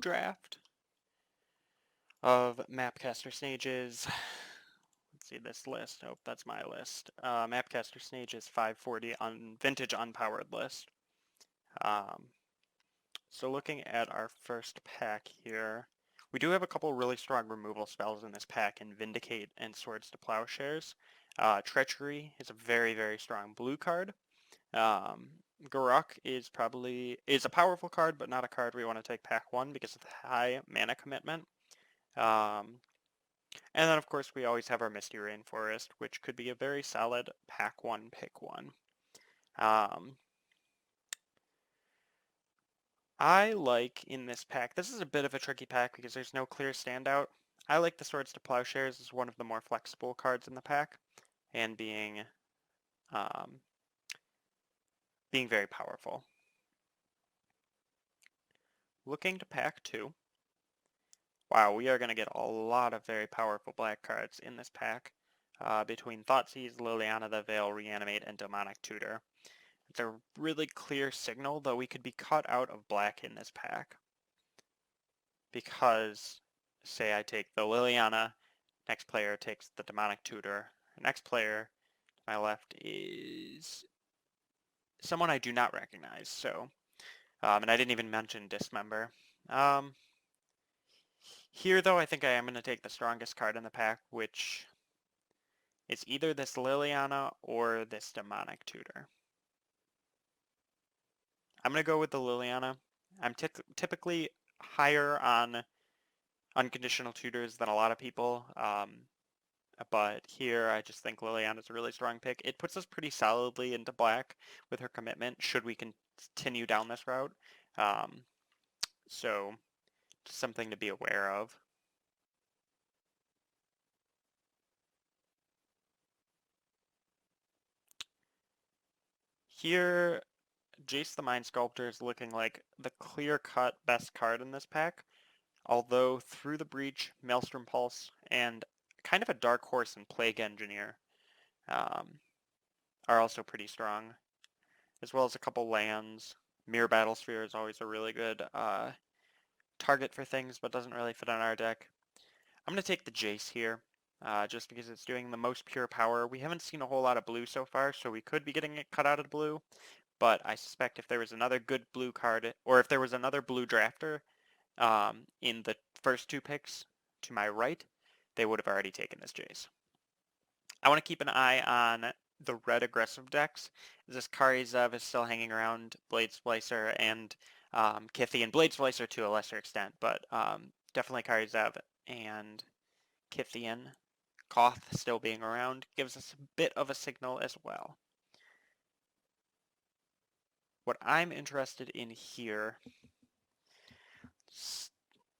draft of MapcasterSnage's. Let's see this list. Oh, that's my list. MapcasterSnage's 540 on vintage unpowered list. So looking at our first pack here, we do have a couple really strong removal spells in this pack in Vindicate and Swords to Plowshares. Treachery is a very, very strong blue card. Garruk is a powerful card, but not a card we want to take pack 1 because of the high mana commitment. And then of course we always have our Misty Rainforest, which could be a very solid pack 1 pick 1. I like in this pack, this is a bit of a tricky pack because there's no clear standout. I like the Swords to Plowshares as one of the more flexible cards in the pack, and being very powerful. Looking to pack 2. Wow, we are going to get a lot of very powerful black cards in this pack, between Thoughtseize, Liliana the Veil, Reanimate, and Demonic Tutor. It's a really clear signal, though we could be cut out of black in this pack. Because, say I take the Liliana, next player takes the Demonic Tutor, next player to my left is someone I do not recognize, so, and I didn't even mention Dismember. Here, though, I think I am going to take the strongest card in the pack, which is either this Liliana or this Demonic Tutor. I'm going to go with the Liliana. I'm typically higher on unconditional tutors than a lot of people, but here I just think Liliana is a really strong pick. It puts us pretty solidly into black with her commitment, should we continue down this route. So, just something to be aware of. Here, Jace the Mind Sculptor is looking like the clear-cut best card in this pack, although Through the Breach, Maelstrom Pulse, and kind of a dark horse in Plague Engineer are also pretty strong, as well as a couple lands. Mirror Battlesphere is always a really good target for things, but doesn't really fit on our deck. I'm going to take the Jace here, just because it's doing the most pure power. We haven't seen a whole lot of blue so far, so we could be getting it cut out of blue, but I suspect if there was another good blue card, or if there was another blue drafter in the first 2 picks to my right, they would have already taken this Jace. I want to keep an eye on the red aggressive decks. This Kari Zev is still hanging around, Blade Splicer, and Kithy, and Blade Splicer to a lesser extent, but definitely Kari Zev and Kithian. Koth still being around gives us a bit of a signal as well. What I'm interested in here,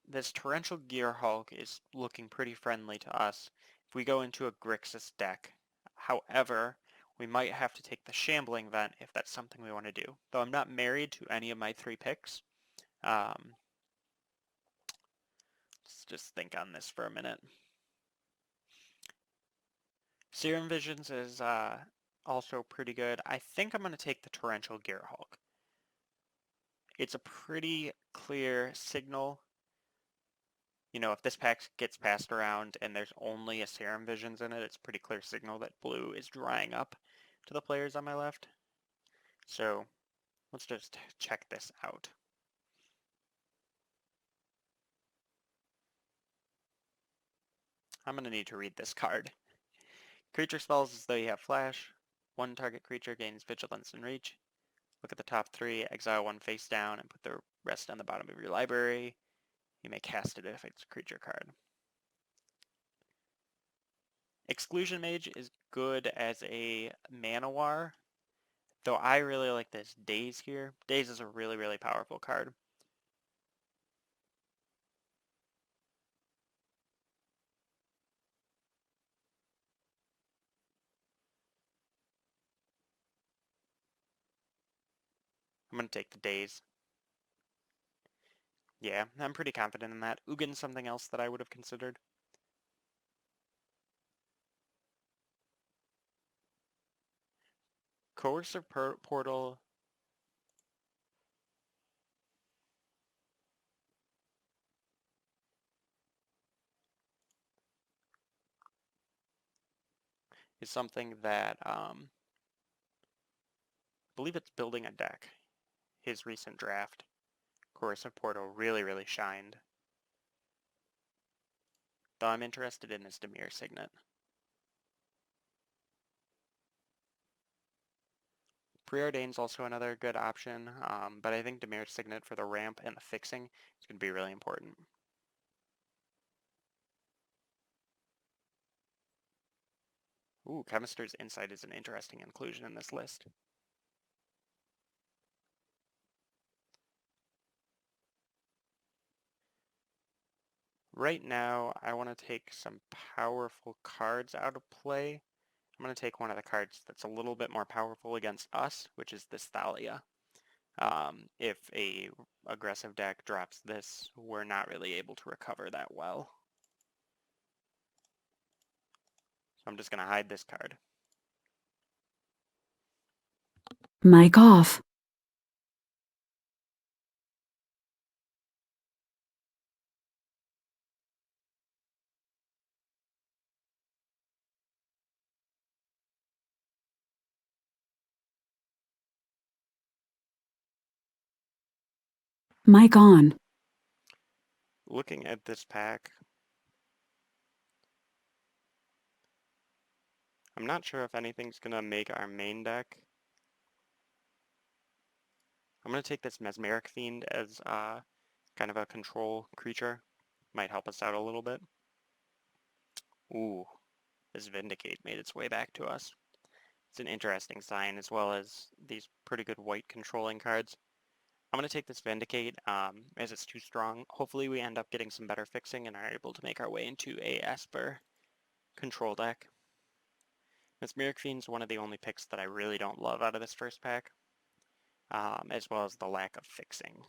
this Torrential Gearhulk is looking pretty friendly to us if we go into a Grixis deck. However, we might have to take the Shambling Vent if that's something we want to do. Though I'm not married to any of my 3 picks. Let's just think on this for a minute. Serum Visions is also pretty good. I think I'm going to take the Torrential Gearhulk. It's a pretty clear signal. You know, if this pack gets passed around and there's only a Serum Visions in it, it's a pretty clear signal that blue is drying up to the players on my left. So let's just check this out. I'm going to need to read this card. Creature spells as though you have flash. 1 target creature gains vigilance and reach. Look at the top 3, exile 1 face down, and put the rest on the bottom of your library. You may cast it if it's a creature card. Exclusion Mage is good as a Manowar, though I really like this Daze here. Daze is a really, really powerful card. I'm going to take the Daze. Yeah, I'm pretty confident in that. Ugin's something else that I would have considered. Coercive Portal. is something that, I believe it's building a deck. His recent draft, Corrosive Portal, really shined. Though I'm interested in his Dimir Signet. Preordain's also another good option, but I think Dimir Signet for the ramp and the fixing is going to be really important. Ooh, Chemister's Insight is an interesting inclusion in this list. Right now, I want to take some powerful cards out of play. I'm going to take one of the cards that's a little bit more powerful against us, which is this Thalia. If a aggressive deck drops this, we're not really able to recover that well. So I'm just going to hide this card. Mic off. Mic on. Looking at this pack, I'm not sure if anything's going to make our main deck. I'm going to take this Mesmeric Fiend as kind of a control creature. Might help us out a little bit. Ooh, this Vindicate made its way back to us. It's an interesting sign, as well as these pretty good white controlling cards. I'm going to take this Vindicate as it's too strong. Hopefully we end up getting some better fixing and are able to make our way into a Esper control deck. Mesmeric Fiend's one of the only picks that I really don't love out of this first pack, as well as the lack of fixing.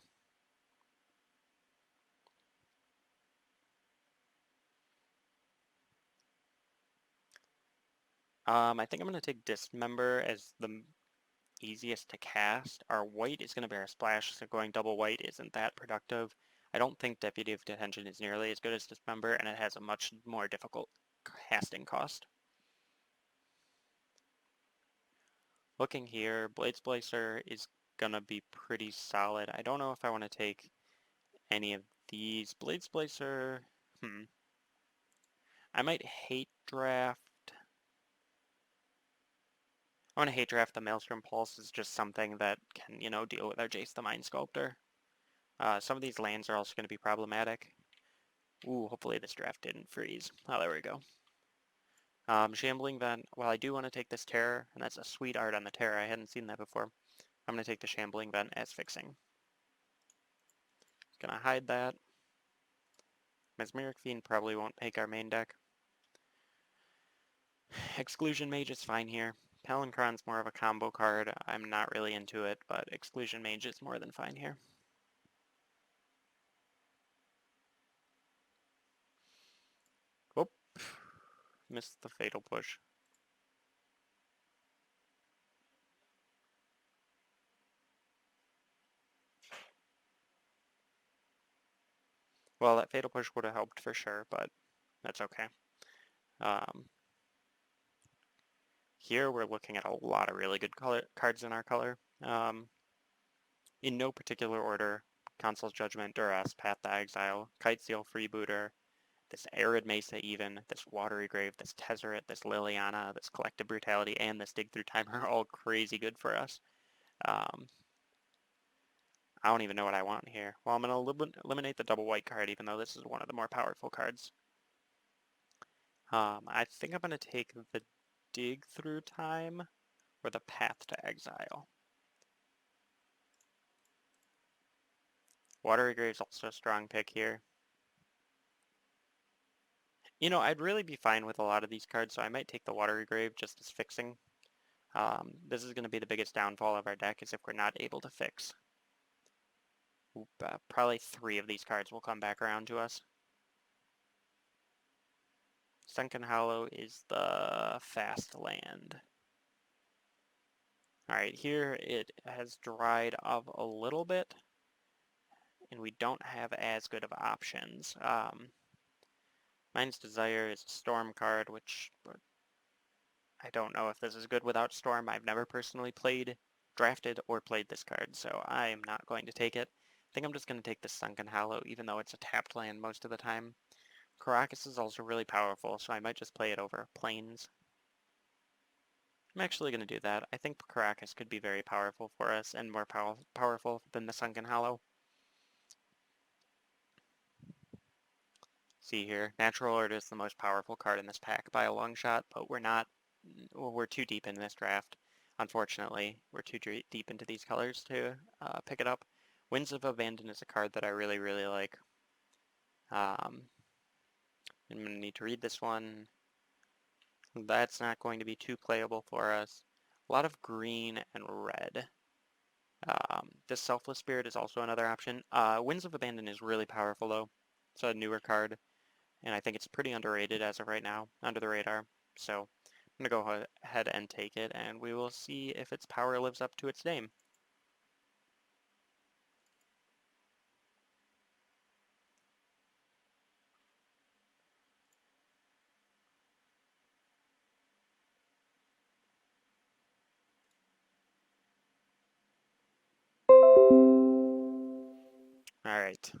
I think I'm going to take Dismember as the easiest to cast. Our white is going to bear a splash, so going double white isn't that productive. I don't think Deputy of Detention is nearly as good as Dismember, and it has a much more difficult casting cost. Looking here, Blade Splicer is going to be pretty solid. I don't know if I want to take any of these. Blade Splicer, I might hate draft. I want to hate draft the Maelstrom Pulse is just something that can, deal with our Jace the Mind Sculptor. Some of these lands are also going to be problematic. Ooh, hopefully this draft didn't freeze. Oh, there we go. Shambling Vent, while I do want to take this Terror, and that's a sweet art on the Terror, I hadn't seen that before, I'm going to take the Shambling Vent as fixing. Gonna hide that. Mesmeric Fiend probably won't make our main deck. Exclusion Mage is fine here. Palancron's more of a combo card. I'm not really into it, but Exclusion Mage is more than fine here. Whoop. Missed the Fatal Push. Well, that Fatal Push would have helped for sure, but that's okay. Here we're looking at a lot of really good cards in our color. In no particular order, Consul's Judgment, Duress, Path to Exile, Kiteseal, Freebooter, this Arid Mesa even, this Watery Grave, this Tezzeret, this Liliana, this Collective Brutality, and this Dig Through Time are all crazy good for us. I don't even know what I want here. Well, I'm going to eliminate the double white card, even though this is one of the more powerful cards. I think I'm going to take the Dig Through Time or the Path to Exile. Watery Grave's also a strong pick here. I'd really be fine with a lot of these cards, so I might take the Watery Grave just as fixing. This is going to be the biggest downfall of our deck, is if we're not able to fix. Probably 3 of these cards will come back around to us. Sunken Hollow is the fast land. Alright, here it has dried up a little bit, and we don't have as good of options. Mind's Desire is a Storm card, which I don't know if this is good without Storm. I've never personally drafted, or played this card, so I am not going to take it. I think I'm just going to take the Sunken Hollow, even though it's a tapped land most of the time. Caracas is also really powerful, so I might just play it over Plains. I'm actually going to do that. I think Caracas could be very powerful for us, and more powerful than the Sunken Hollow. See here, Natural Order is the most powerful card in this pack by a long shot, but we're too deep in this draft. Unfortunately, we're too deep into these colors to pick it up. Winds of Abandon is a card that I really, really like. I'm going to need to read this one. That's not going to be too playable for us. A lot of green and red. This Selfless Spirit is also another option. Winds of Abandon is really powerful though. It's a newer card, and I think it's pretty underrated as of right now, under the radar. So I'm going to go ahead and take it, and we will see if its power lives up to its name. Alright.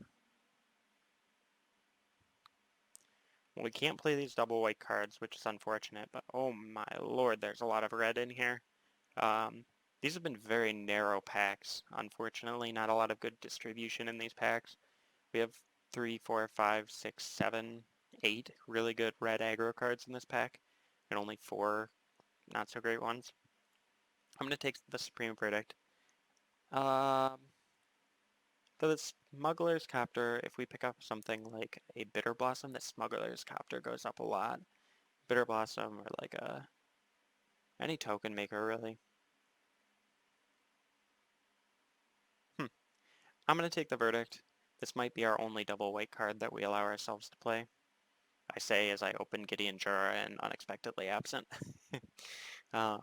We can't play these double white cards, which is unfortunate, but oh my lord, there's a lot of red in here. Um, these have been very narrow packs, unfortunately. Not a lot of good distribution in these packs. We have 3, 4, 5, 6, 7, 8 really good red aggro cards in this pack, and only 4 not so great ones. I'm going to take the Supreme Verdict. Um, for the Smuggler's Copter, if we pick up something like a Bitter Blossom, the Smuggler's Copter goes up a lot. Bitter Blossom, or like any token maker, really. I'm going to take the Verdict. This might be our only double white card that we allow ourselves to play. I say as I open Gideon Jura and Unexpectedly Absent. um,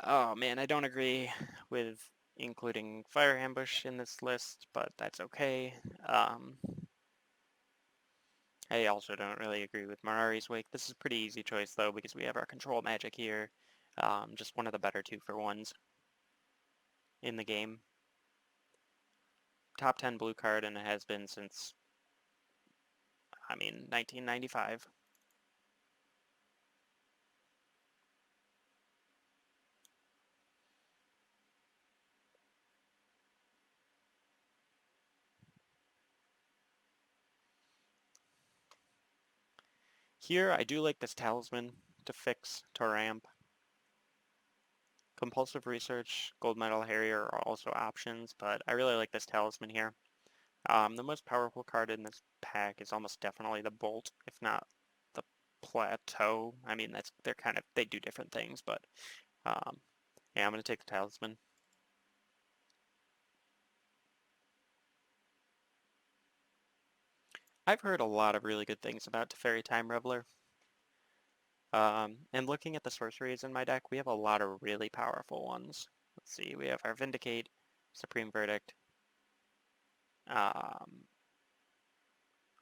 oh man, I don't agree with including Fire Ambush in this list, but that's okay. I also don't really agree with Mirari's Wake. This is a pretty easy choice though, because we have our control magic here. Just one of the better 2-for-1s in the game. Top 10 blue card, and it has been since, 1995. Here, I do like this Talisman to fix, to ramp. Compulsive Research, Gold Medal Harrier are also options, but I really like this Talisman here. The most powerful card in this pack is almost definitely the Bolt, if not the Plateau. They do different things, but yeah, I'm going to take the Talisman. I've heard a lot of really good things about Teferi Time Reveler. And looking at the sorceries in my deck, we have a lot of really powerful ones. Let's see, we have our Vindicate, Supreme Verdict, um,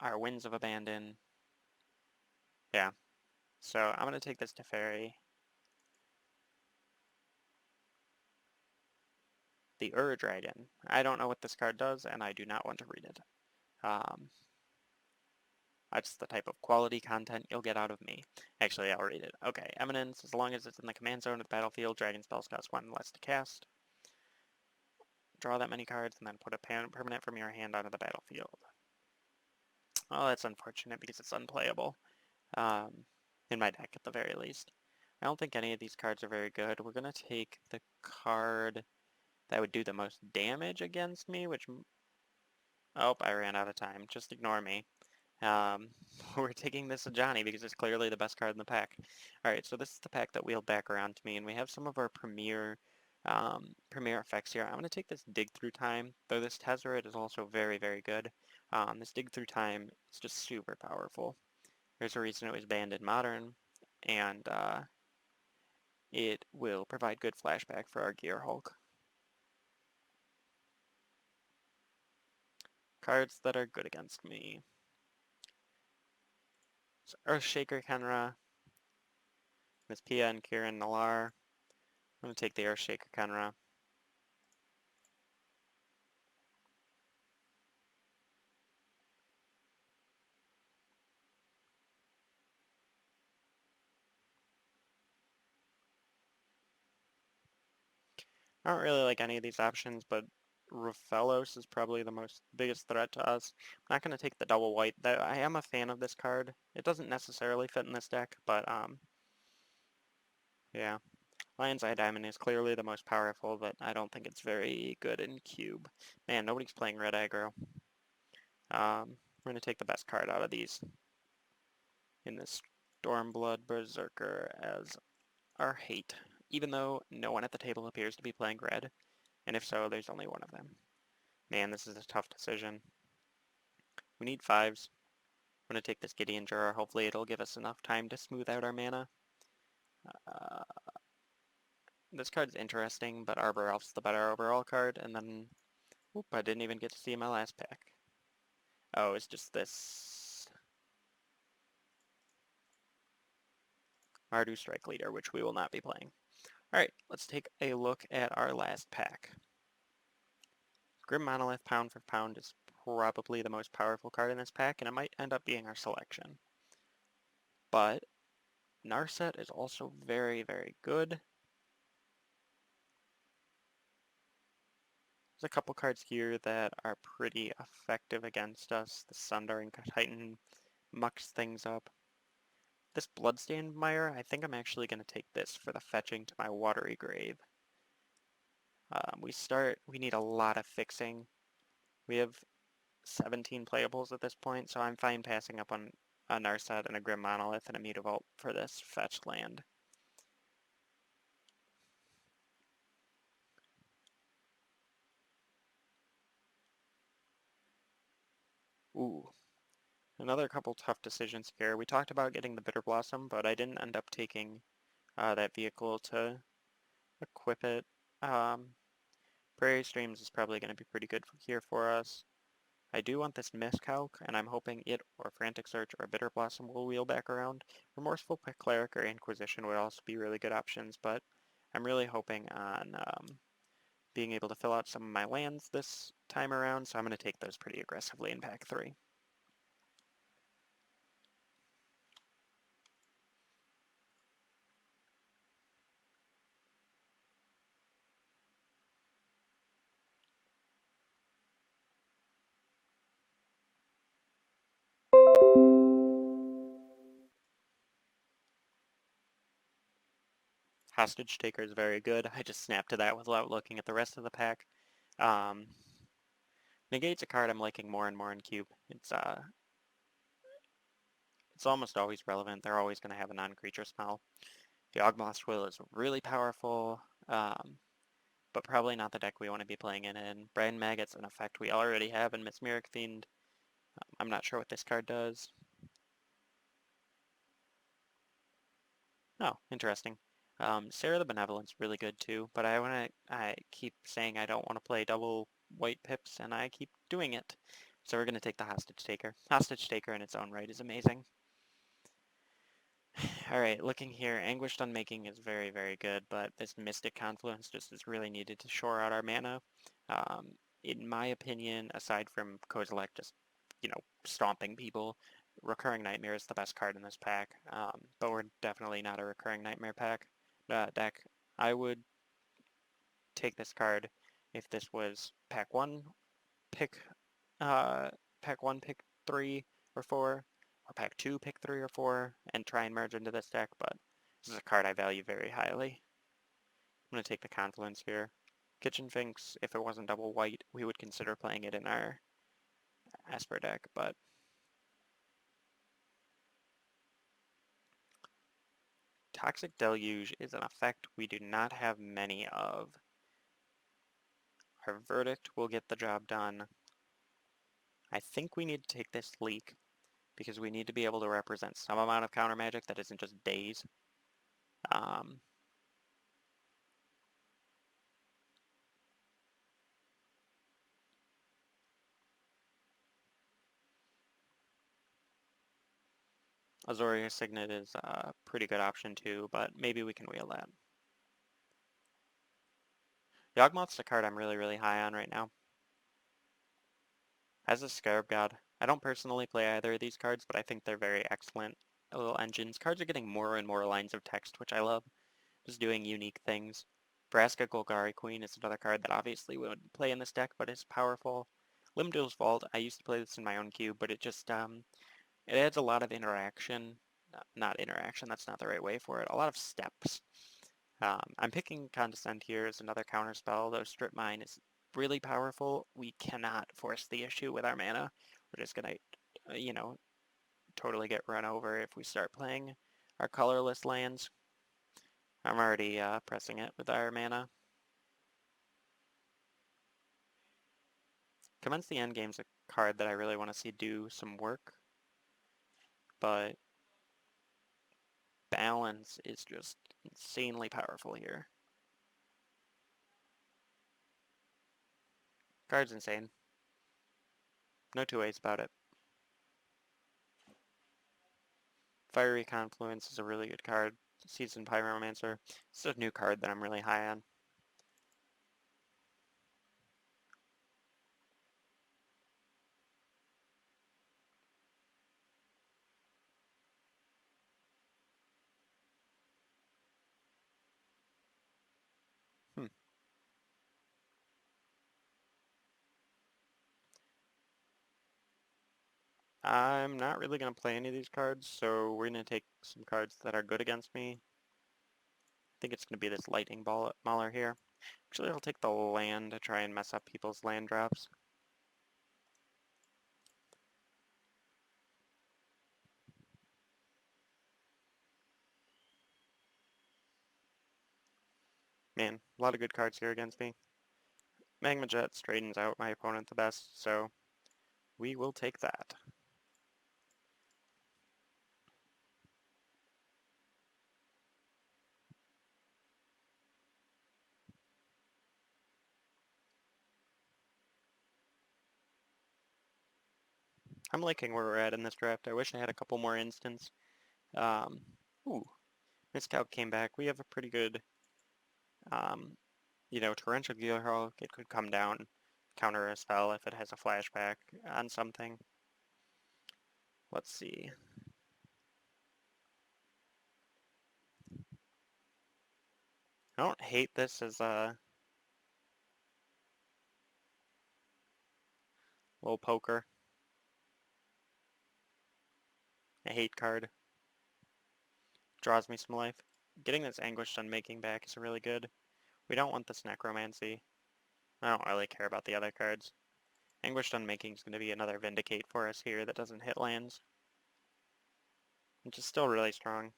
our Winds of Abandon. Yeah, so I'm going to take this Teferi. The Ur-Dragon. I don't know what this card does, and I do not want to read it. That's the type of quality content you'll get out of me. Actually, I'll read it. Okay, Eminence. As long as it's in the command zone of the battlefield, dragon spells cost 1 less to cast. Draw that many cards, and then put a permanent from your hand onto the battlefield. Oh, that's unfortunate because it's unplayable. In my deck, at the very least. I don't think any of these cards are very good. We're going to take the card that would do the most damage against me, which... Oh, I ran out of time. Just ignore me. We're taking this Ajani because it's clearly the best card in the pack. Alright, so this is the pack that wheeled back around to me, and we have some of our premier effects here. I'm going to take this Dig Through Time, though this Tezzeret is also very, very good. This Dig Through Time is just super powerful. There's a reason it was banned in Modern, and it will provide good flashback for our Gear Hulk. Cards that are good against me. So Earthshaker Kenra. Miss Pia and Kieran Nalar. I'm going to take the Earthshaker Kenra. I don't really like any of these options, but Ruffelos is probably the biggest threat to us. I'm not going to take the double white. I am a fan of this card. It doesn't necessarily fit in this deck, but yeah. Lion's Eye Diamond is clearly the most powerful, but I don't think it's very good in cube. Man, nobody's playing red aggro. We're going to take the best card out of these in this Stormblood Berserker as our hate, even though no one at the table appears to be playing red, and if so, there's only one of them. Man, this is a tough decision. We need 5s. I'm going to take this Gideon Juror. Hopefully it'll give us enough time to smooth out our mana. Uh, this card's interesting, but Arbor Elf's the better overall card, and then... Oop, I didn't even get to see my last pack. Oh, it's just this... Mardu Strike Leader, which we will not be playing. Alright, let's take a look at our last pack. Grim Monolith, pound for pound, is probably the most powerful card in this pack, and it might end up being our selection. But Narset is also very, very good. There's a couple cards here that are pretty effective against us. The Sundering Titan mucks things up. This Bloodstained Mire, I think I'm actually going to take this for the fetching to my Watery Grave. We need a lot of fixing. We have 17 playables at this point, so I'm fine passing up on a Narset and a Grim Monolith and a Mutavault for this fetched land. Ooh. Another couple tough decisions here. We talked about getting the Bitter Blossom, but I didn't end up taking that vehicle to equip it. Prairie Streams is probably going to be pretty good here for us. I do want this Miscalc, and I'm hoping it or Frantic Search or Bitter Blossom will wheel back around. Remorseful Cleric or Inquisition would also be really good options, but I'm really hoping on being able to fill out some of my lands this time around, so I'm going to take those pretty aggressively in pack 3. Hostage Taker is very good. I just snapped to that without looking at the rest of the pack. Um, Negate's a card I'm liking more and more in Cube. It's almost always relevant. They're always going to have a non-creature spell. The Yawgmoth's Will is really powerful, but probably not the deck we want to be playing it in. Brain Maggot's an effect we already have in Mesmeric Fiend. I'm not sure what this card does. Oh, interesting. Sarah the Benevolent's really good too, but I keep saying I don't want to play double white pips, and I keep doing it. So we're going to take the Hostage Taker. Hostage Taker in its own right is amazing. Alright, looking here, Anguished Unmaking is very, very good, but this Mystic Confluence just is really needed to shore out our mana. In my opinion, aside from Kozilek just, stomping people, Recurring Nightmare is the best card in this pack, but we're definitely not a Recurring Nightmare deck. I would take this card if this was pack 1, pick, pack 1, pick 3 or 4, or pack 2, pick 3 or 4, and try and merge into this deck, but this is a card I value very highly. I'm going to take the Confluence here. Kitchen Finks, if it wasn't double white, we would consider playing it in our Esper deck, but Toxic Deluge is an effect we do not have many of. Our Verdict will get the job done. I think we need to take this Leak, because we need to be able to represent some amount of counter magic that isn't just days. Azoria Signet is a pretty good option too, but maybe we can wheel that. Yawgmoth's a card I'm really high on right now. As a Scarab God, I don't personally play either of these cards, but I think they're very excellent little engines. Cards are getting more and more lines of text, which I love. Just doing unique things. Vraska Golgari Queen is another card that obviously wouldn't play in this deck, but is powerful. Limdale's Vault, I used to play this in my own cube, but it just, it adds a lot of interaction. Not interaction, that's not the right way for it. A lot of steps. I'm picking Condescend here as another counterspell, though Strip Mine is really powerful. We cannot force the issue with our mana. We're just gonna, totally get run over if we start playing our colorless lands. I'm already pressing it with our mana. Commence the Endgame's a card that I really want to see do some work, but Balance is just insanely powerful here. Card's insane. No two ways about it. Fiery Confluence is a really good card. Seasoned Pyromancer. It's a new card that I'm really high on. I'm not really going to play any of these cards, so we're going to take some cards that are good against me. I think it's going to be this Lightning Mauler here. Actually, I'll take the land to try and mess up people's land drops. Man, a lot of good cards here against me. Magma Jet straightens out my opponent the best, so we will take that. I'm liking where we're at in this draft. I wish I had a couple more instants. Um, ooh, Miscalc came back. We have a pretty good, um, Torrential Gearhulk. It could come down, counter a spell if it has a flashback on something. Let's see. I don't hate this as a little poker. A hate card. Draws me some life. Getting this Anguished Unmaking back is really good. We don't want this Necromancy. I don't really care about the other cards. Anguished Unmaking is going to be another Vindicate for us here that doesn't hit lands. Which is still really strong.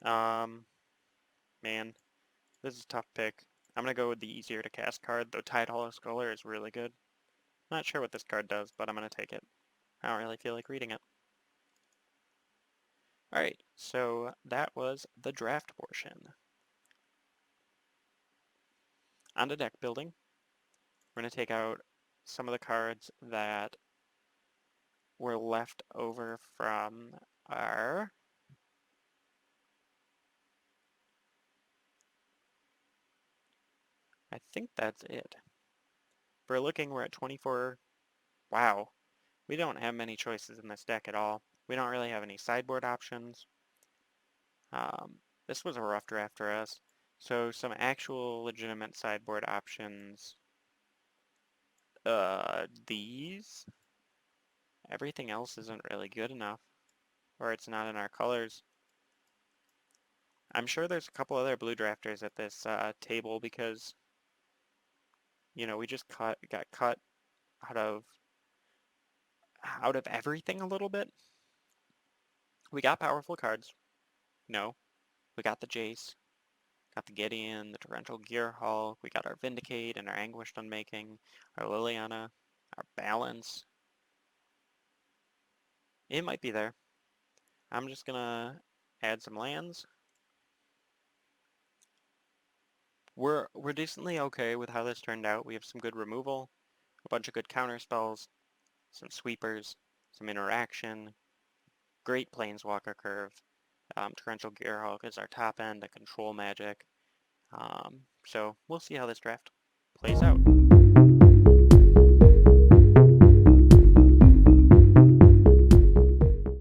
Man, this is a tough pick. I'm going to go with the easier to cast card, though Tide Hollow Scholar is really good. Not sure what this card does, but I'm going to take it. I don't really feel like reading it. Alright, so that was the draft portion. On to deck building. We're going to take out some of the cards that were left over from our I think that's it. For looking, we're at 24. Wow. We don't have many choices in this deck at all. We don't really have any sideboard options. This was a rough draft for us. So some actual legitimate sideboard options. These. Everything else isn't really good enough. Or it's not in our colors. I'm sure there's a couple other blue drafters at this table because, we just got cut out of everything a little bit. We got powerful cards. No. We got the Jace, got the Gideon, the Torrential Gearhulk, we got our Vindicate and our Anguished Unmaking, our Liliana, our Balance. It might be there. I'm just gonna add some lands. We're decently okay with how this turned out. We have some good removal, a bunch of good counter spells. some sweepers, some interaction, great Planeswalker curve. Torrential Gearhulk is our top end, a control magic. So we'll see how this draft plays out.